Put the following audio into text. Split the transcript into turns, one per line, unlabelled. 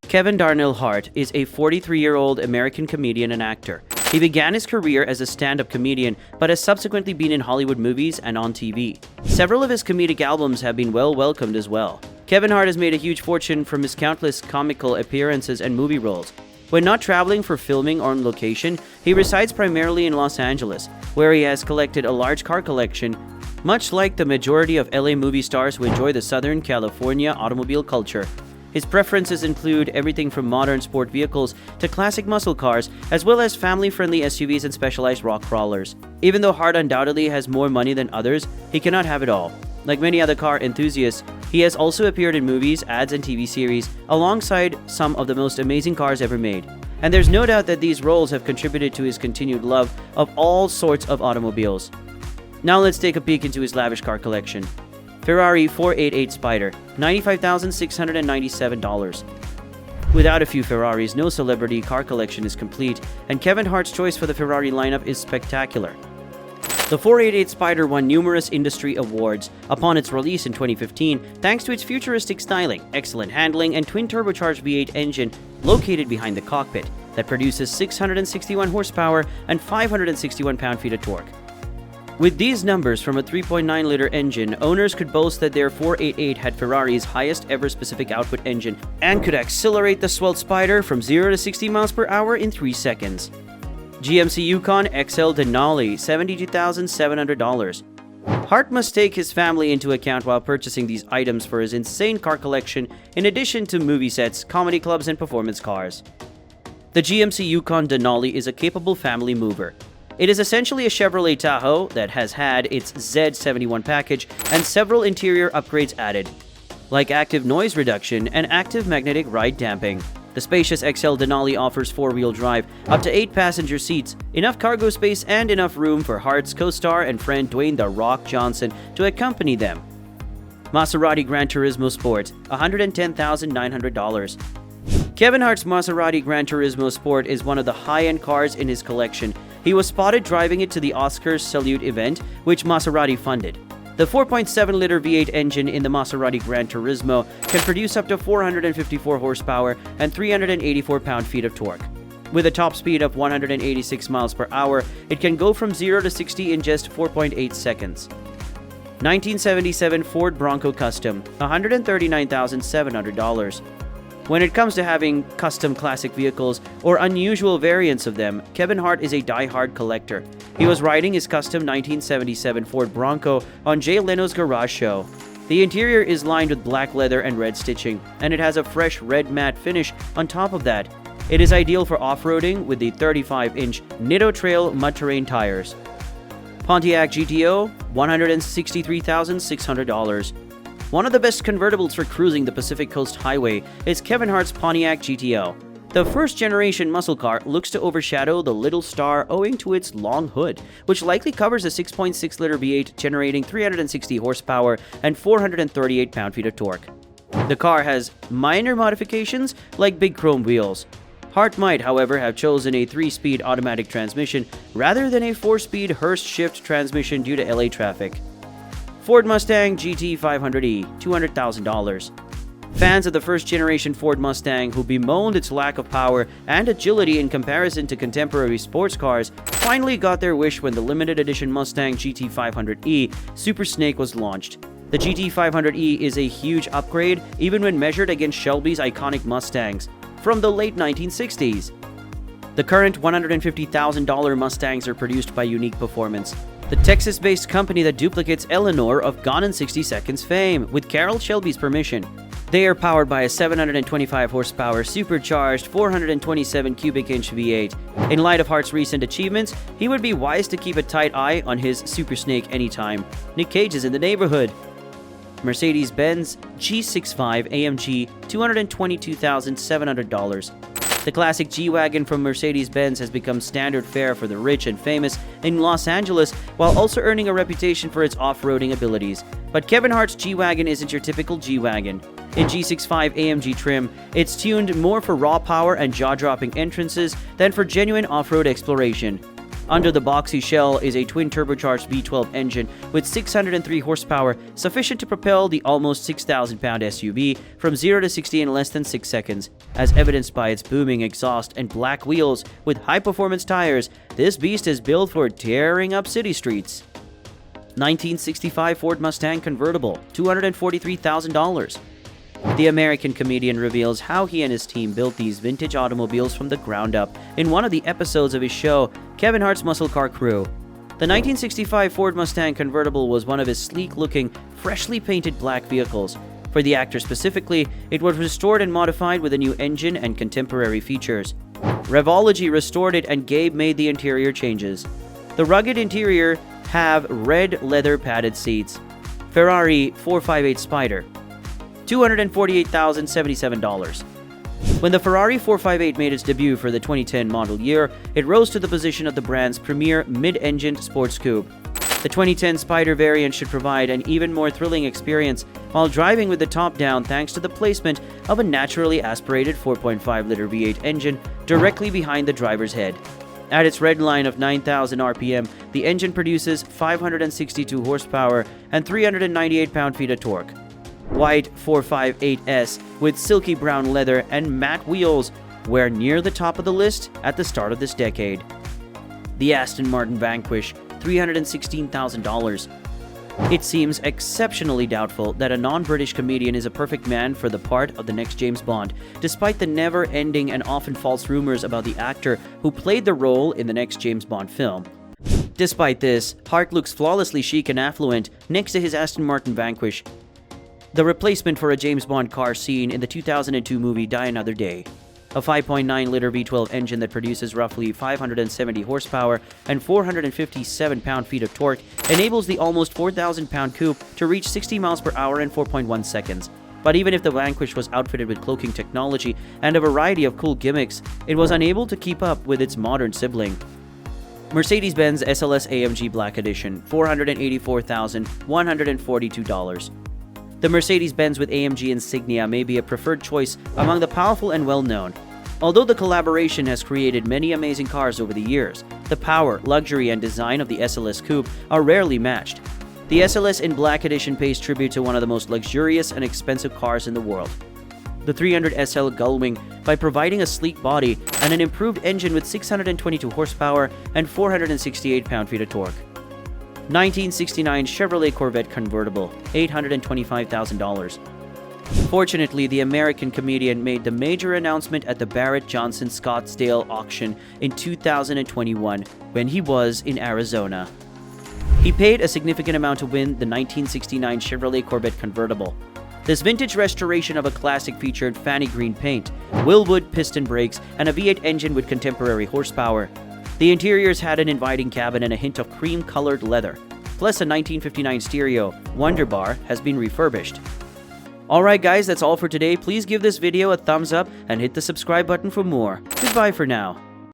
Kevin Hart is a 43-year-old American comedian and actor. He began his career as a stand-up comedian, but has subsequently been in Hollywood movies and on TV. Several of his comedic albums have been well welcomed as well. Kevin Hart has made a huge fortune from his countless comical appearances and movie roles. When not traveling for filming or on location, he resides primarily in Los Angeles, where he has collected a large car collection, much like the majority of LA movie stars who enjoy the Southern California automobile culture. His preferences include everything from modern sport vehicles to classic muscle cars, as well as family-friendly SUVs and specialized rock crawlers. Even though Hart undoubtedly has more money than others, he cannot have it all. Like many other car enthusiasts, he has also appeared in movies, ads, and TV series, alongside some of the most amazing cars ever made. And there's no doubt that these roles have contributed to his continued love of all sorts of automobiles. Now let's take a peek into his lavish car collection. Ferrari 488 Spider, $95,697. Without a few Ferraris, no celebrity car collection is complete, and Kevin Hart's choice for the Ferrari lineup is spectacular. The 488 Spider won numerous industry awards upon its release in 2015 thanks to its futuristic styling, excellent handling, and twin-turbocharged V8 engine located behind the cockpit that produces 661 horsepower and 561 pound-feet of torque. With these numbers from a 3.9-liter engine, owners could boast that their 488 had Ferrari's highest ever specific output engine and could accelerate the svelte Spider from 0 to 60 miles per hour in 3 seconds. GMC Yukon XL Denali, $72,700. Hart must take his family into account while purchasing these items for his insane car collection, in addition to movie sets, comedy clubs, and performance cars. The GMC Yukon Denali is a capable family mover. It is essentially a Chevrolet Tahoe that has had its Z71 package and several interior upgrades added, like active noise reduction and active magnetic ride damping. The spacious XL Denali offers 4-wheel drive, up to 8 passenger seats, enough cargo space, and enough room for Hart's co-star and friend Dwayne "The Rock" Johnson to accompany them. Maserati Gran Turismo Sport, $110,900. Kevin Hart's Maserati Gran Turismo Sport is one of the high-end cars in his collection. He was spotted driving it to the Oscars Salute event, which Maserati funded. The 4.7-liter V8 engine in the Maserati Gran Turismo can produce up to 454 horsepower and 384 pound-feet of torque. With a top speed of 186 miles per hour, it can go from 0 to 60 in just 4.8 seconds. 1977 Ford Bronco Custom, $139,700. When it comes to having custom classic vehicles or unusual variants of them, Kevin Hart is a die-hard collector. He was riding his custom 1977 Ford Bronco on Jay Leno's garage show. The interior is lined with black leather and red stitching, and it has a fresh red matte finish on top of that. It is ideal for off-roading with the 35-inch Nitto Trail mud-terrain tires. Pontiac GTO, $163,600. One of the best convertibles for cruising the Pacific Coast Highway is Kevin Hart's Pontiac GTO. The first-generation muscle car looks to overshadow the Little Star owing to its long hood, which likely covers a 6.6-liter V8 generating 360 horsepower and 438 pound-feet of torque. The car has minor modifications like big chrome wheels. Hart might, however, have chosen a 3-speed automatic transmission rather than a 4-speed Hurst shift transmission due to LA traffic. Ford Mustang GT 500e, $200,000. Fans of the first-generation Ford Mustang who bemoaned its lack of power and agility in comparison to contemporary sports cars finally got their wish when the limited edition Mustang GT 500e Super Snake was launched. The GT 500e is a huge upgrade even when measured against Shelby's iconic Mustangs from the late 1960s. The current $150,000 Mustangs are produced by Unique Performance, the Texas-based company that duplicates Eleanor of Gone in 60 Seconds fame, with Carroll Shelby's permission. They are powered by a 725 horsepower supercharged 427 cubic inch V8. In light of Hart's recent achievements, he would be wise to keep a tight eye on his Super Snake anytime. Nick Cage is in the neighborhood. Mercedes-Benz G65 AMG, $222,700. The classic G-Wagon from Mercedes-Benz has become standard fare for the rich and famous in Los Angeles, while also earning a reputation for its off-roading abilities. But Kevin Hart's G-Wagon isn't your typical G-Wagon. In G65 AMG trim, it's tuned more for raw power and jaw-dropping entrances than for genuine off-road exploration. Under the boxy shell is a twin-turbocharged V12 engine with 603 horsepower, sufficient to propel the almost 6,000-pound SUV from 0 to 60 in less than 6 seconds. As evidenced by its booming exhaust and black wheels with high-performance tires, this beast is built for tearing up city streets. 1965 Ford Mustang convertible, $243,000. The American comedian reveals how he and his team built these vintage automobiles from the ground up in one of the episodes of his show, Kevin Hart's Muscle Car Crew. The 1965 Ford Mustang convertible was one of his sleek-looking, freshly painted black vehicles. For the actor specifically, it was restored and modified with a new engine and contemporary features. Revology restored it and Gabe made the interior changes. The rugged interior have red leather padded seats. Ferrari 458 Spider, $248,077. When the Ferrari 458 made its debut for the 2010 model year, it rose to the position of the brand's premier mid-engined sports coupe. The 2010 Spider variant should provide an even more thrilling experience while driving with the top down thanks to the placement of a naturally aspirated 4.5-liter V8 engine directly behind the driver's head. At its red line of 9,000 RPM, the engine produces 562 horsepower and 398 pound-feet of torque. White 458S with silky brown leather and matte wheels were near the top of the list at the start of this decade. The Aston Martin Vanquish, $316,000. It seems exceptionally doubtful that a non-British comedian is a perfect man for the part of the next James Bond, despite the never-ending and often false rumors about the actor who played the role in the next James Bond film. Despite this, Hart looks flawlessly chic and affluent next to his Aston Martin Vanquish, the replacement for a James Bond car seen in the 2002 movie Die Another Day. A 5.9-liter V12 engine that produces roughly 570 horsepower and 457 pound-feet of torque enables the almost 4,000-pound coupe to reach 60 miles per hour in 4.1 seconds. But even if the Vanquish was outfitted with cloaking technology and a variety of cool gimmicks, it was unable to keep up with its modern sibling. Mercedes-Benz SLS AMG Black Edition, $484,142. The Mercedes-Benz with AMG insignia may be a preferred choice among the powerful and well-known. Although the collaboration has created many amazing cars over the years, the power, luxury, and design of the SLS Coupe are rarely matched. The SLS in Black Edition pays tribute to one of the most luxurious and expensive cars in the world. The 300SL Gullwing, by providing a sleek body and an improved engine with 622 horsepower and 468 pound-feet of torque. 1969 Chevrolet Corvette convertible, $825,000. Fortunately, the American comedian made the major announcement at the Barrett Johnson Scottsdale auction in 2021 when he was in Arizona. He paid a significant amount to win the 1969 Chevrolet Corvette convertible. This vintage restoration of a classic featured fanny green paint, Wilwood piston brakes, and a V8 engine with contemporary horsepower. The interiors had an inviting cabin and a hint of cream-colored leather. Plus, a 1959 stereo, Wonderbar, has been refurbished. Alright guys, that's all for today. Please give this video a thumbs up and hit the subscribe button for more. Goodbye for now.